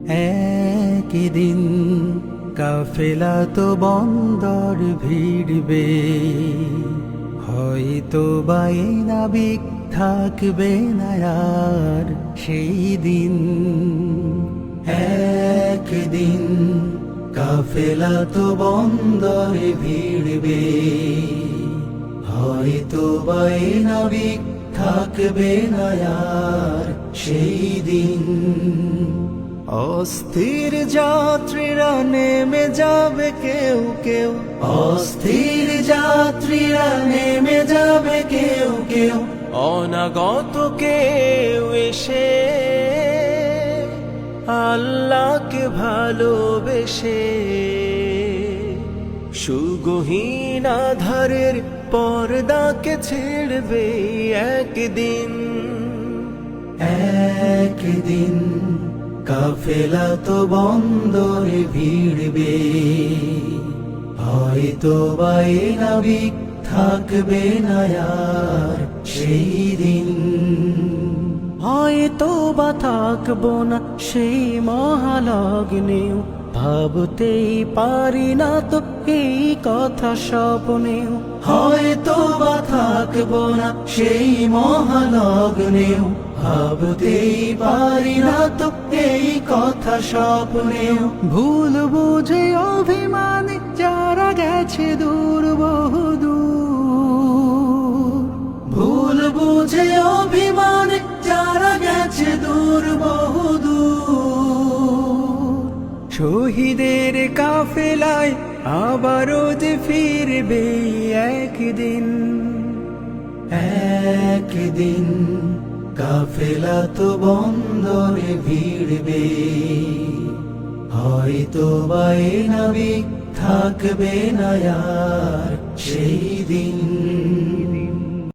একদিন কাফেলা তো বন্দর ভিড়বে, হয়তো বাই নাবিক থাকবে না আর সেই দিন। একদিন কাফেলা তো বন্দরে ভিড়বে, হয়তো বাই নাবিক থাকবে না আর সেই দিন। অস্থির যাত্রীরা নেমে যাবে কেউ কেউ, অস্থির যাত্রীরা নেমে যাবে কেউ কেউ, অনাগত কেউ এসে আল্লাহকে ভালোবেসে সুগহীন আধারের পর্দাকে ছেড়বে একদিন। একদিন কাফেলা তো বন্দরে ভিড়বে, হয়তো বাই নাবিক থাকবে না আর সেই দিন। হয়তো বা থাকবো না সেই মহালগ্নেও, ভাবতেই পারি না তো এই কথা স্বপ্নেও। হয়তো বা থাকবো না সেই মহালগ্নেও, ভাবতেই পারি না তো এই কথা স্বপ্নেও। ভুল বুঝে অভিমানে যারা গেছে দূর বহুদূর, ভুল বুঝে অভিমানে যারা গেছে দূর বহুদূর। শহীদের কাফেলায় আবারও যে ফিরবে একদিন। একদিন কাফেলা তো বন্দরে ভিড়বে, হয়তো বাই নাবিক থাকবে না আর সেই